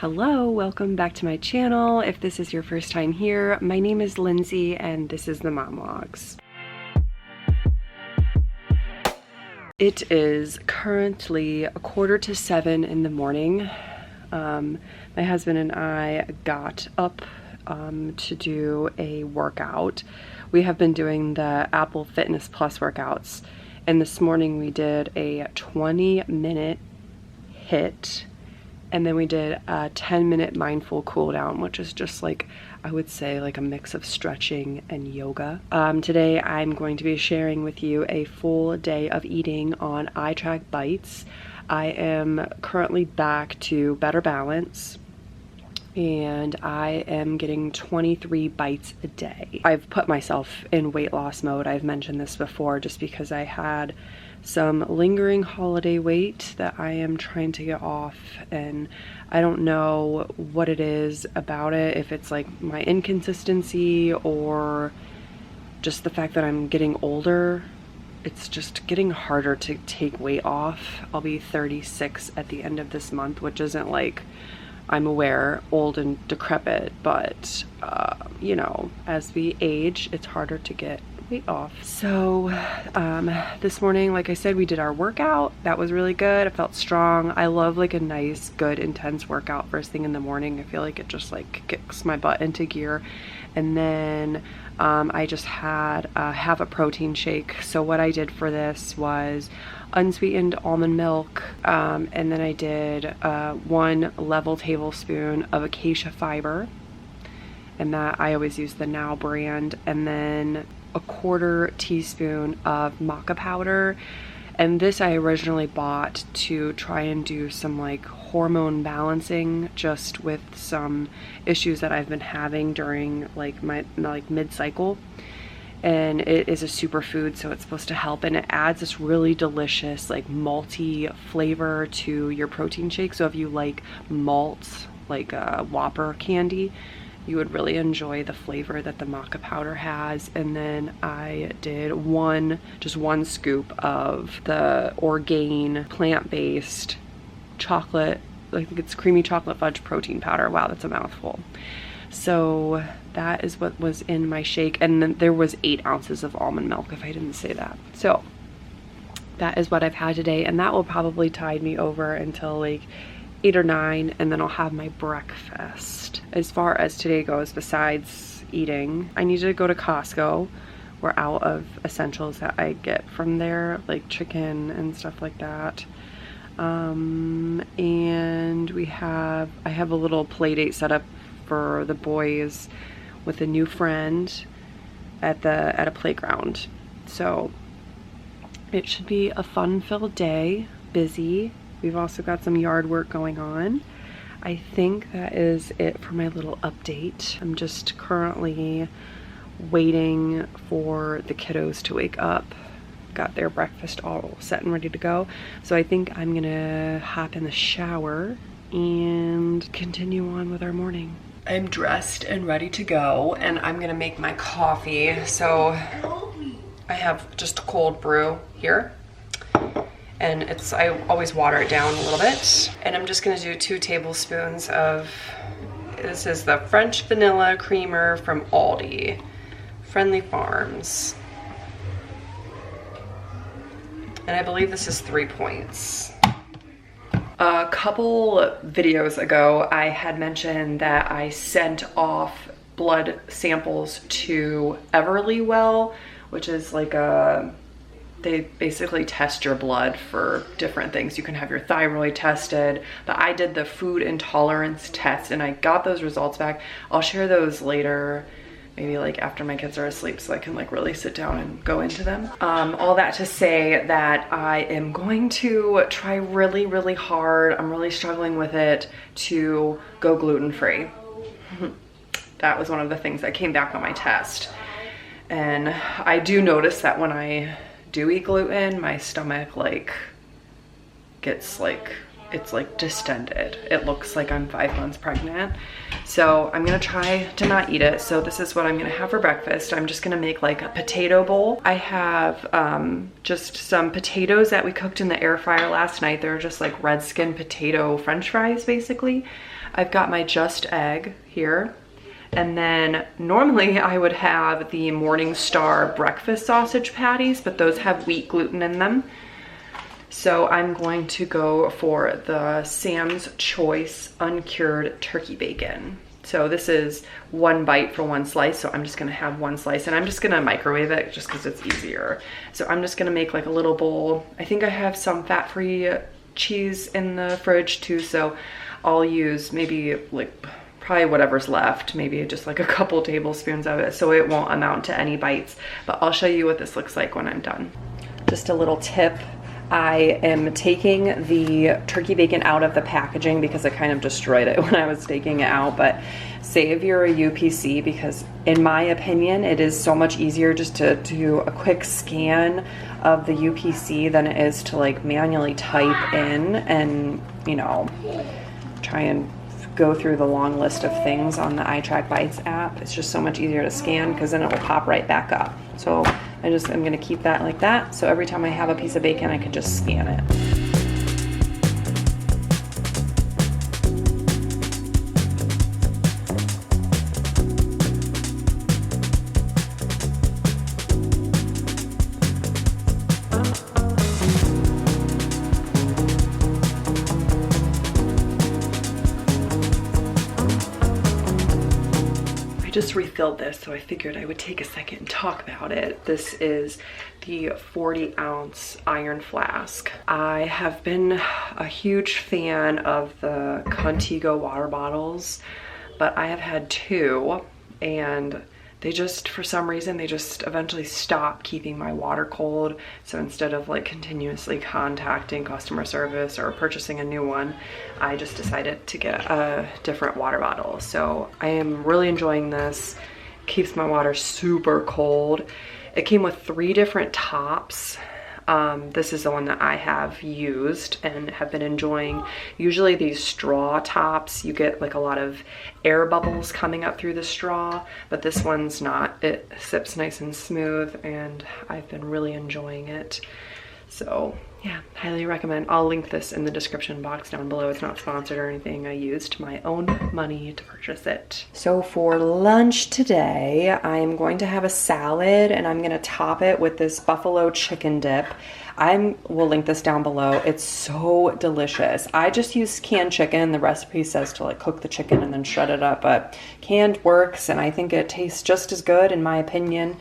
Hello, welcome back to my channel. If this is your first time here, my name is Lindsay and this is the Momlogs. It is currently 6:45 in the morning. My husband and I got up to do a workout. We have been doing the Apple Fitness Plus workouts, and this morning we did a 20-minute HIIT. And then we did a 10-minute mindful cool down, which is just like, I would say like a mix of stretching and yoga. Today I'm going to be sharing with you a full day of eating on iTrackBites. I am currently back to better balance and I am getting 23 bites a day. I've put myself in weight loss mode. I've mentioned this before just because I had some lingering holiday weight that I am trying to get off, and I don't know what it is about it, if it's like my inconsistency or just the fact that I'm getting older. It's just getting harder to take weight off. I'll be 36 at the end of this month, which isn't like, I'm aware, old and decrepit, but you know, as we age, it's harder to get weight off. So this morning, like I said, we did our workout. That was really good. I felt strong. I love like a nice, good, intense workout first thing in the morning. I feel like it just like kicks my butt into gear. And then I just had have a protein shake. So what I did for this was unsweetened almond milk, and then I did 1 level tablespoon of acacia fiber, and that I always use the Now brand, and then a 1/4 teaspoon of maca powder. And this I originally bought to try and do some like hormone balancing, just with some issues that I've been having during like my mid-cycle. And it is a superfood, so it's supposed to help, and it adds this really delicious like malty flavor to your protein shake. So if you like malt, like a Whopper candy, you would really enjoy the flavor that the maca powder has. And then I did just one scoop of the Orgain plant-based chocolate, I think it's creamy chocolate fudge protein powder. Wow, that's a mouthful. So that is what was in my shake. And then there was 8 ounces of almond milk, if I didn't say that. So that is what I've had today, and that will probably tide me over until like 8 or 9, and then I'll have my breakfast. As far as today goes, besides eating, I need to go to Costco. We're out of essentials that I get from there, like chicken and stuff like that. And I have a little play date set up for the boys with a new friend at a playground. So it should be a fun-filled day, busy. We've also got some yard work going on. I think that is it for my little update. I'm just currently waiting for the kiddos to wake up. Got their breakfast all set and ready to go. So I think I'm gonna hop in the shower and continue on with our morning. I'm dressed and ready to go, and I'm gonna make my coffee. So I have just a cold brew here. And I always water it down a little bit. And I'm just gonna do 2 tablespoons of, this is the French vanilla creamer from Aldi, Friendly Farms. And I believe this is 3 points. A couple videos ago, I had mentioned that I sent off blood samples to Everlywell, which is like they basically test your blood for different things. You can have your thyroid tested, but I did the food intolerance test and I got those results back. I'll share those later, maybe like after my kids are asleep, so I can like really sit down and go into them. All that to say that I am going to try really, really hard, I'm really struggling with it, to go gluten-free. That was one of the things that came back on my test. And I do notice that when I do eat gluten, my stomach like gets like, it's like distended. It looks like I'm 5 months pregnant. So I'm gonna try to not eat it. So this is what I'm gonna have for breakfast. I'm just gonna make like a potato bowl. I have just some potatoes that we cooked in the air fryer last night. They're just like red skin potato French fries basically. I've got my Just Egg here. And then normally I would have the Morningstar breakfast sausage patties, but those have wheat gluten in them. So I'm going to go for the Sam's Choice uncured turkey bacon. So this is 1 bite for 1 slice, so I'm just gonna have 1 slice, and I'm just gonna microwave it just because it's easier. So I'm just gonna make like a little bowl. I think I have some fat-free cheese in the fridge too, so I'll use maybe like probably whatever's left, maybe just like a couple tablespoons of it, so it won't amount to any bites. But I'll show you what this looks like when I'm done. Just a little tip. I am taking the turkey bacon out of the packaging because I kind of destroyed it when I was taking it out, but save your UPC because in my opinion, it is so much easier just to do a quick scan of the UPC than it is to like manually type in and, you know, try and go through the long list of things on the iTrackBites app. It's just so much easier to scan because then it will pop right back up. So I'm gonna keep that like that. So every time I have a piece of bacon, I can just scan it. I just refilled this, so I figured I would take a second and talk about it. This is the 40-ounce iron flask. I have been a huge fan of the Contigo water bottles, but I have had 2, and they just, for some reason, they just eventually stopped keeping my water cold. So instead of like continuously contacting customer service or purchasing a new one, I just decided to get a different water bottle. So I am really enjoying this. Keeps my water super cold. It came with 3 different tops. This is the one that I have used and have been enjoying. Usually these straw tops, you get like a lot of air bubbles coming up through the straw, but this one's not. It sips nice and smooth, and I've been really enjoying it. So yeah, highly recommend. I'll link this in the description box down below. It's not sponsored or anything. I used my own money to purchase it. So for lunch today, I'm going to have a salad, and I'm going to top it with this buffalo chicken dip. I will link this down below. It's so delicious. I just use canned chicken. The recipe says to like cook the chicken and then shred it up, but canned works, and I think it tastes just as good in my opinion.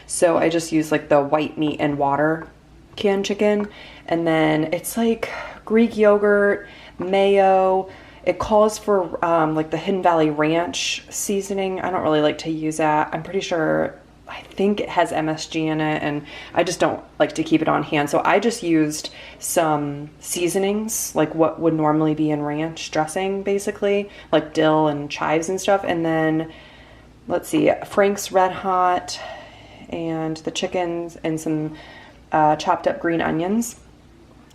So I just use like the white meat and water canned chicken, and then it's like Greek yogurt, mayo. It calls for like the Hidden Valley Ranch seasoning. I don't really like to use that. I'm pretty sure, I think it has MSG in it, and I just don't like to keep it on hand. So I just used some seasonings, like what would normally be in ranch dressing, basically, like dill and chives and stuff. And then, let's see, Frank's Red Hot, and the chickens, and some chopped up green onions.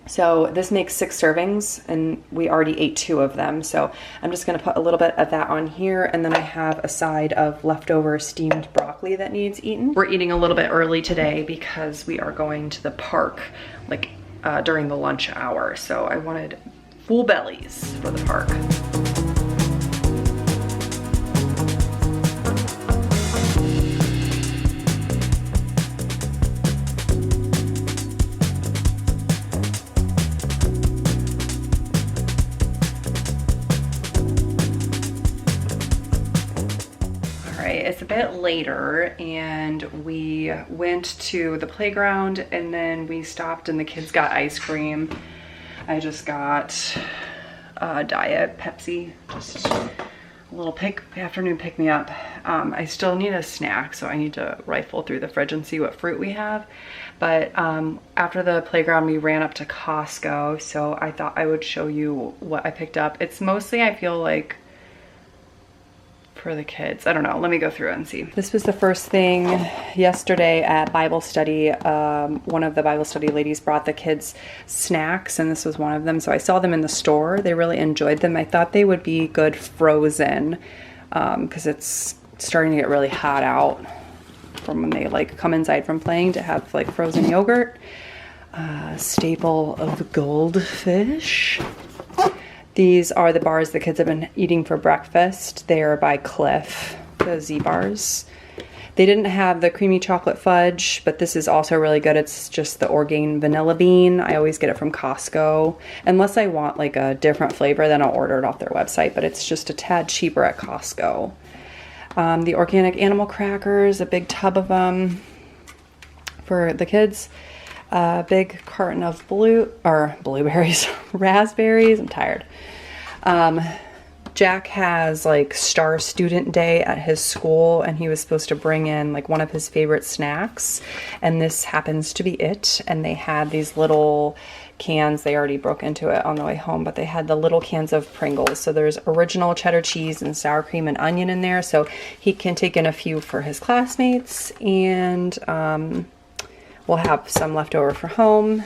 So this makes 6 servings, and we already ate 2 of them. So I'm just gonna put a little bit of that on here, and then I have a side of leftover steamed broccoli that needs eaten. We're eating a little bit early today because we are going to the park like during the lunch hour. So I wanted full bellies for the park. It's a bit later, and we went to the playground, and then we stopped and the kids got ice cream. I just got a Diet Pepsi, just a little afternoon pick-me-up. I still need a snack, so I need to rifle through the fridge and see what fruit we have. But after the playground, we ran up to Costco, so I thought I would show you what I picked up. It's mostly, I feel like, for the kids. I don't know. Let me go through it and see. This was the first thing yesterday at Bible study. One of the Bible study ladies brought the kids snacks, and this was one of them. So I saw them in the store. They really enjoyed them. I thought they would be good frozen because it's starting to get really hot out from when they like come inside from playing, to have like frozen yogurt. Staple of Goldfish. These are the bars the kids have been eating for breakfast. They are by Cliff, the Z bars. They didn't have the creamy chocolate fudge, but this is also really good. It's just the Orgain vanilla bean. I always get it from Costco. Unless I want like a different flavor, then I'll order it off their website, but it's just a tad cheaper at Costco. The organic animal crackers, a big tub of them for the kids. A big carton of blueberries, raspberries. I'm tired. Jack has like Star Student Day at his school, and he was supposed to bring in like one of his favorite snacks, and this happens to be it. And they had these little cans. They already broke into it on the way home, but they had the little cans of Pringles. So there's original cheddar cheese and sour cream and onion in there, so he can take in a few for his classmates, and we'll have some left over for home.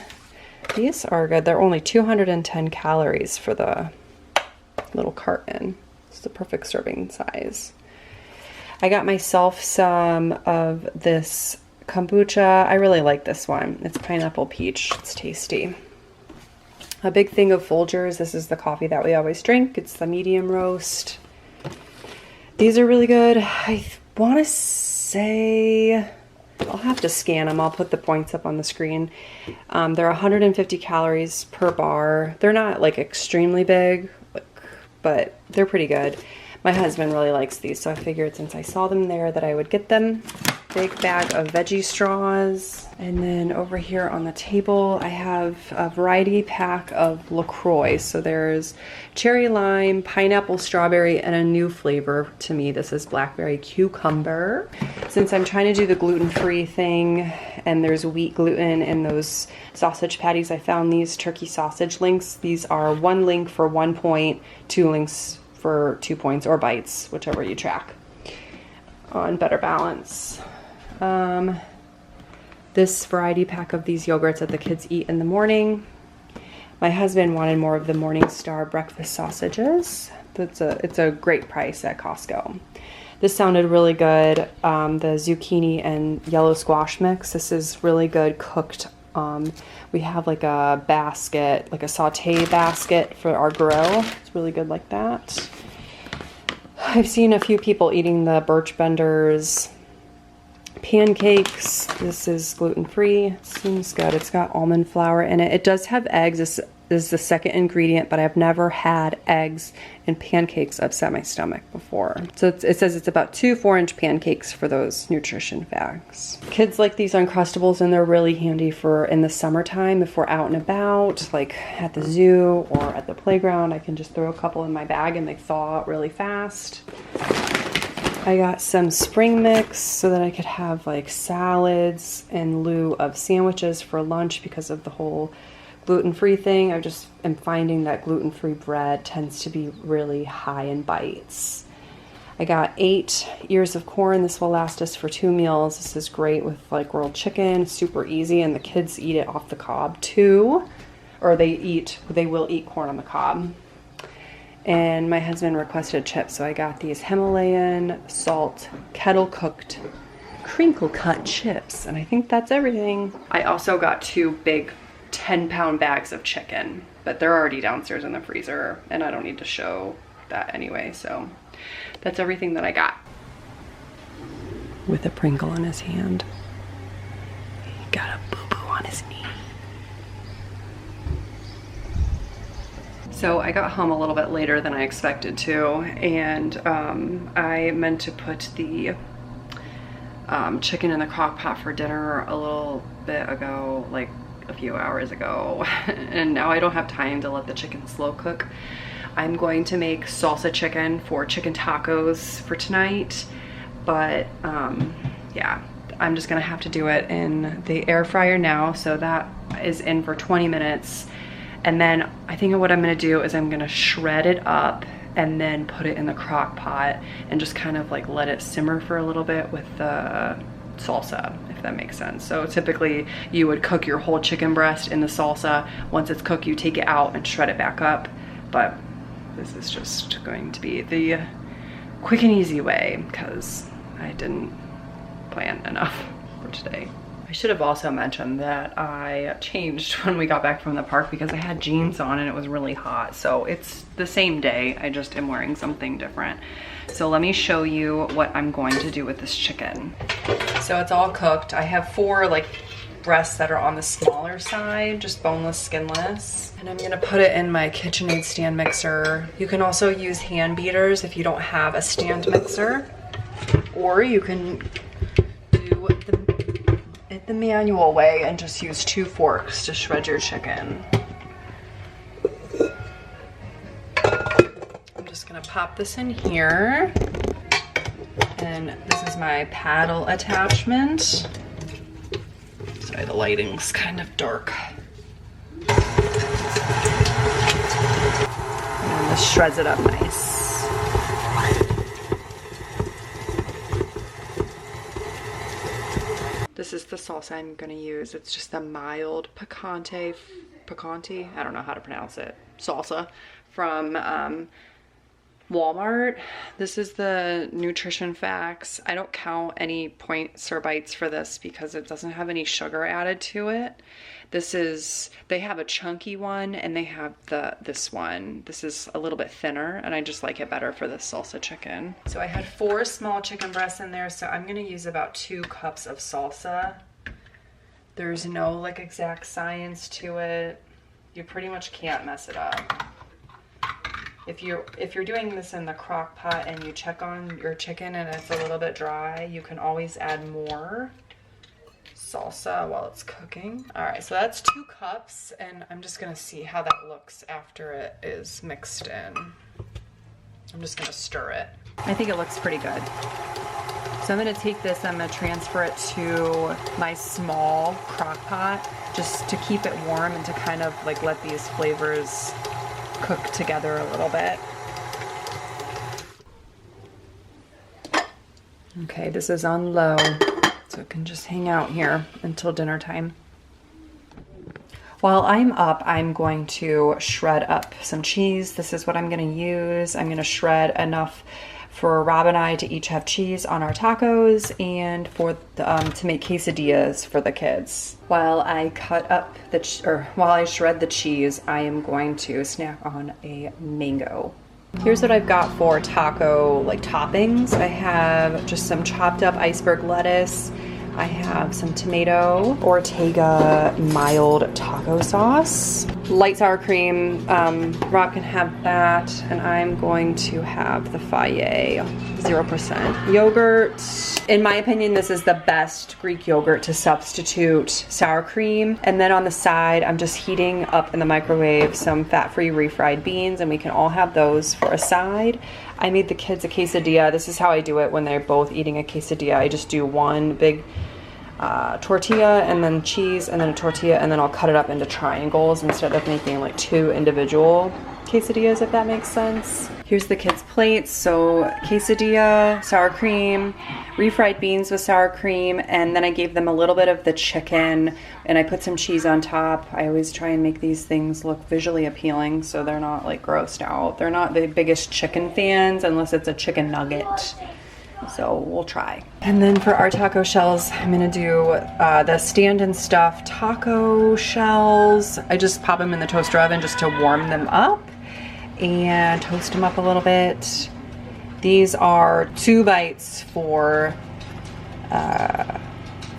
These are good. They're only 210 calories for the little carton. It's the perfect serving size. I got myself some of this kombucha. I really like this one. It's pineapple peach. It's tasty. A big thing of Folgers. This is the coffee that we always drink. It's the medium roast. These are really good. I want to say, I'll have to scan them. I'll put the points up on the screen. They're 150 calories per bar. They're not like extremely big, but they're pretty good. My husband really likes these, so I figured since I saw them there that I would get them. Big bag of veggie straws. And then over here on the table, I have a variety pack of LaCroix. So there's cherry lime, pineapple strawberry, and a new flavor to me. This is blackberry cucumber. Since I'm trying to do the gluten-free thing, and there's wheat gluten in those sausage patties, I found these turkey sausage links. These are 1 link for 1 point, 2 links for 2 points, or bites, whichever you track on Better Balance. This variety pack of these yogurts that the kids eat in the morning. My husband wanted more of the Morningstar breakfast sausages. It's a great price at Costco. This sounded really good. The zucchini and yellow squash mix. This is really good cooked. We have like a basket, like a saute basket for our grill. It's really good like that. I've seen a few people eating the Birch Benders pancakes. This is gluten-free. It seems good. It's got almond flour in it. It does have eggs. This is the second ingredient, but I've never had eggs in pancakes upset my stomach before. So it says it's about 2 4-inch pancakes for those nutrition facts. Kids like these Uncrustables, and they're really handy for in the summertime if we're out and about, like at the zoo or at the playground. I can just throw a couple in my bag and they thaw out really fast. I got some spring mix so that I could have like salads in lieu of sandwiches for lunch because of the whole gluten-free thing. I just am finding that gluten-free bread tends to be really high in bites. I got 8 ears of corn. This will last us for 2 meals. This is great with like grilled chicken, super easy, and the kids eat it off the cob too. Or they will eat corn on the cob. And my husband requested chips, so I got these Himalayan salt kettle cooked crinkle cut chips, and I think that's everything. I also got 2 big 10-pound bags of chicken, but they're already downstairs in the freezer, and I don't need to show that anyway, so that's everything that I got. With a Pringle in his hand. He got a boo-boo on his knee. So I got home a little bit later than I expected to, and I meant to put the chicken in the crock pot for dinner a little bit ago, like a few hours ago, and now I don't have time to let the chicken slow cook. I'm going to make salsa chicken for chicken tacos for tonight, but yeah, I'm just gonna have to do it in the air fryer now, so that is in for 20 minutes. And then I think what I'm gonna do is I'm gonna shred it up and then put it in the crock pot and just kind of like let it simmer for a little bit with the salsa, if that makes sense. So typically you would cook your whole chicken breast in the salsa. Once it's cooked, you take it out and shred it back up. But this is just going to be the quick and easy way because I didn't plan enough for today. I should have also mentioned that I changed when we got back from the park because I had jeans on and it was really hot. So it's the same day, I just am wearing something different. So let me show you what I'm going to do with this chicken. So it's all cooked. I have 4 like breasts that are on the smaller side, just boneless, skinless. And I'm gonna put it in my KitchenAid stand mixer. You can also use hand beaters if you don't have a stand mixer, or you can do it the manual way and just use 2 forks to shred your chicken. I'm just gonna pop this in here. And this is my paddle attachment. Sorry, the lighting's kind of dark. And this shreds it up nice. This is the salsa I'm gonna use. It's just a mild picante, I don't know how to pronounce it, salsa from Walmart. This is the nutrition facts. I don't count any points or bites for this because it doesn't have any sugar added to it. They have a chunky one and they have this one. This is a little bit thinner and I just like it better for this salsa chicken. So I had 4 small chicken breasts in there, so I'm gonna use about 2 cups of salsa. There's no like exact science to it. You pretty much can't mess it up. If you're doing this in the crock pot and you check on your chicken and it's a little bit dry, you can always add more salsa while it's cooking. All right, so that's 2 cups, and I'm just gonna see how that looks after it is mixed in. I'm just gonna stir it. I think it looks pretty good. So I'm gonna take this, I'm gonna transfer it to my small crock pot just to keep it warm and to kind of like let these flavors cook together a little bit. Okay, this is on low, so it can just hang out here until dinner time. While I'm up, I'm going to shred up some cheese. This is what I'm gonna use. I'm gonna shred enough for Rob and I to each have cheese on our tacos and for to make quesadillas for the kids. While I while I shred the cheese, I am going to snack on a mango. Here's what I've got for taco like toppings. I have just some chopped up iceberg lettuce. I have some tomato, Ortega mild taco sauce, light sour cream. Rob can have that, and I'm going to have the Fage 0% yogurt. In my opinion, this is the best Greek yogurt to substitute sour cream. And then on the side, I'm just heating up in the microwave some fat-free refried beans, and we can all have those for a side. I made the kids a quesadilla. This is how I do it when they're both eating a quesadilla. I just do one big tortilla and then cheese and then a tortilla, and then I'll cut it up into triangles instead of making like 2 individual quesadillas, if that makes sense. Here's the kids' plates. So quesadilla, sour cream, refried beans with sour cream, and then I gave them a little bit of the chicken and I put some cheese on top. I always try and make these things look visually appealing so they're not like grossed out. They're not the biggest chicken fans unless it's a chicken nugget. So we'll try. And then for our taco shells, I'm gonna do the stand and stuff taco shells. I just pop them in the toaster oven just to warm them up and toast them up a little bit. These are 2 bites for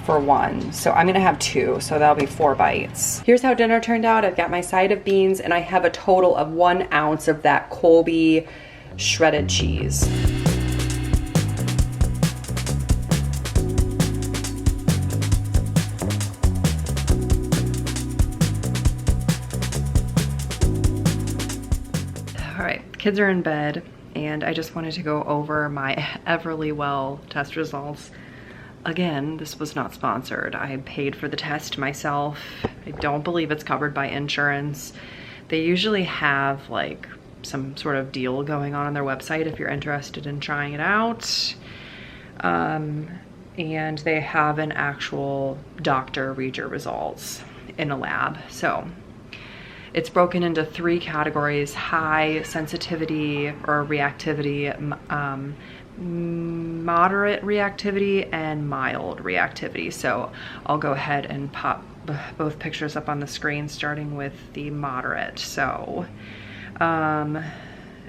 1. So I'm gonna have 2, so that'll be 4 bites. Here's how dinner turned out. I've got my side of beans and I have a total of 1 ounce of that Colby shredded cheese. Kids are in bed and I just wanted to go over my Everlywell test results. Again, this was not sponsored. I paid for the test myself. I don't believe it's covered by insurance. They usually have like some sort of deal going on their website if you're interested in trying it out. And they have an actual doctor read your results in a lab. So it's broken into 3 categories: high sensitivity or reactivity, moderate reactivity, and mild reactivity. So I'll go ahead and pop both pictures up on the screen, starting with the moderate. So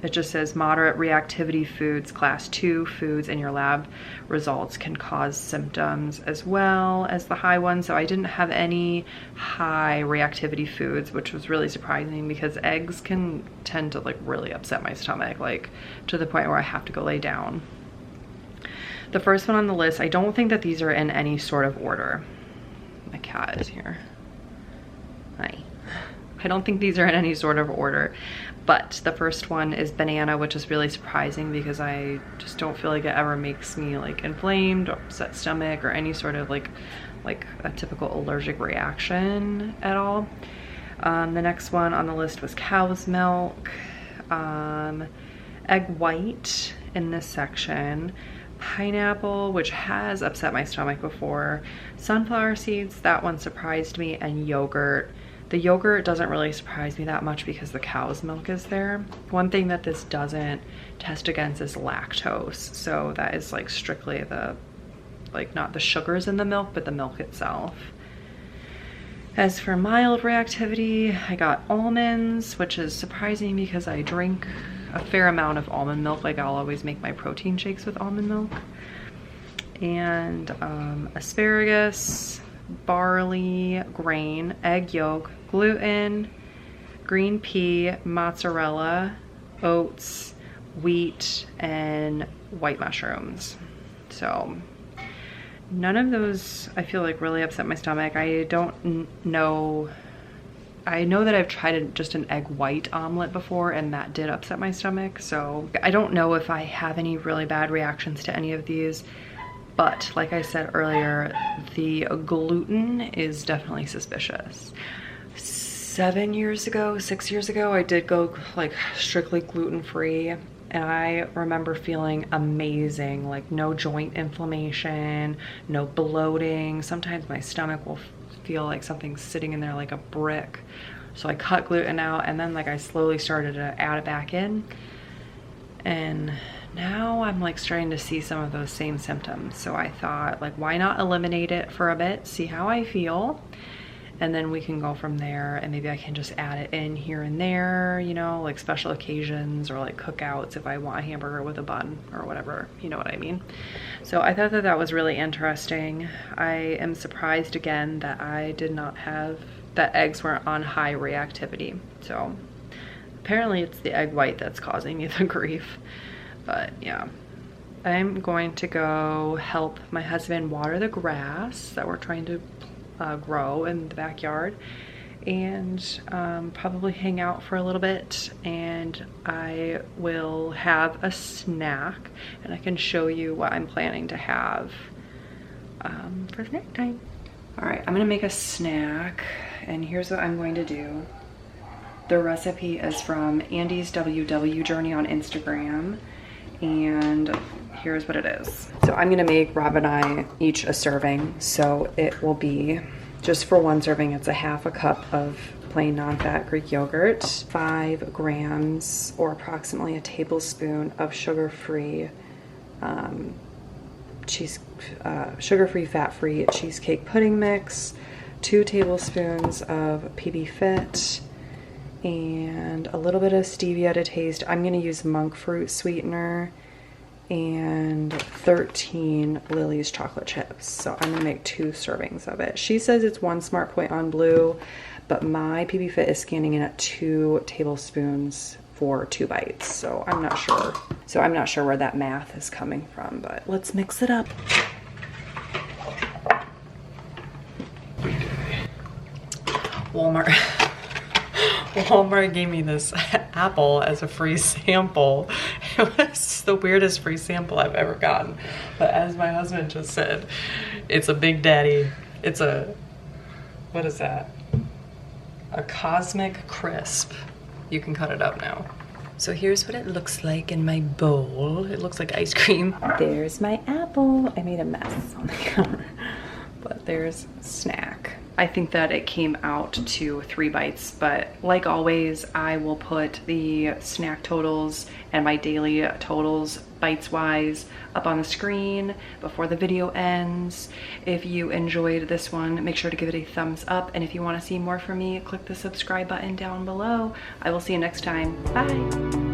it just says moderate reactivity foods, class 2 foods in your lab results can cause symptoms as well as the high ones. So I didn't have any high reactivity foods, which was really surprising because eggs can tend to like really upset my stomach, like to the point where I have to go lay down. The first one on the list, I don't think that these are in any sort of order. My cat is here. Hi. I don't think these are in any sort of order, but the first one is banana, which is really surprising because I just don't feel like it ever makes me like inflamed or upset stomach or any sort of like a typical allergic reaction at all. The next one on the list was cow's milk, egg white in this section, pineapple, which has upset my stomach before, sunflower seeds, that one surprised me, and yogurt. The yogurt doesn't really surprise me that much because the cow's milk is there. One thing that this doesn't test against is lactose. So that is like strictly the, like not the sugars in the milk, but the milk itself. As for mild reactivity, I got almonds, which is surprising because I drink a fair amount of almond milk. Like I'll always make my protein shakes with almond milk. And asparagus, barley, grain, egg yolk, gluten, green pea, mozzarella, oats, wheat, and white mushrooms. So none of those I feel like really upset my stomach. I don't know. I know that I've tried just an egg white omelet before and that did upset my stomach. So I don't know if I have any really bad reactions to any of these. But like I said earlier, the gluten is definitely suspicious. 6 years ago, I did go like strictly gluten-free, and I remember feeling amazing, like no joint inflammation, no bloating. Sometimes my stomach will feel like something's sitting in there like a brick. So I cut gluten out, and then like I slowly started to add it back in. And now I'm like starting to see some of those same symptoms. So I thought, like, why not eliminate it for a bit, see how I feel, and then we can go from there. And maybe I can just add it in here and there, you know, like special occasions or like cookouts if I want a hamburger with a bun or whatever, you know what I mean? So I thought that that was really interesting. I am surprised again that I did not have, that eggs weren't on high reactivity. So apparently it's the egg white that's causing me the grief. But yeah, I'm going to go help my husband water the grass that we're trying to grow in the backyard, and probably hang out for a little bit, and I will have a snack, and I can show you what I'm planning to have for snack time. All right, I'm gonna make a snack, and here's what I'm going to do. The recipe is from Andy's WW Journey on Instagram, and here's what it is. So I'm gonna make Rob and I each a serving. So it will be, just for one serving, it's a half a cup of plain non-fat Greek yogurt, 5 grams or approximately a tablespoon of sugar-free, sugar-free, fat-free cheesecake pudding mix, 2 tablespoons of PB Fit, and a little bit of stevia to taste. I'm gonna use monk fruit sweetener, and 13 Lily's chocolate chips. So I'm gonna make 2 servings of it. She says it's 1 Smart Point on Blue, but my PB Fit is scanning in at 2 tablespoons for 2 bites. So I'm not sure. So I'm not sure where that math is coming from, but let's mix it up. Walmart gave me this apple as a free sample. It was the weirdest free sample I've ever gotten. But as my husband just said, it's a Big Daddy. It's a, what is that? A Cosmic Crisp. You can cut it up now. So here's what it looks like in my bowl. It looks like ice cream. There's my apple. I made a mess on the counter. But there's snack. I think that it came out to 3 bites, but like always, I will put the snack totals and my daily totals bites wise up on the screen before the video ends. If you enjoyed this one, make sure to give it a thumbs up, and if you want to see more from me, click the subscribe button down below. I will see you next time. Bye.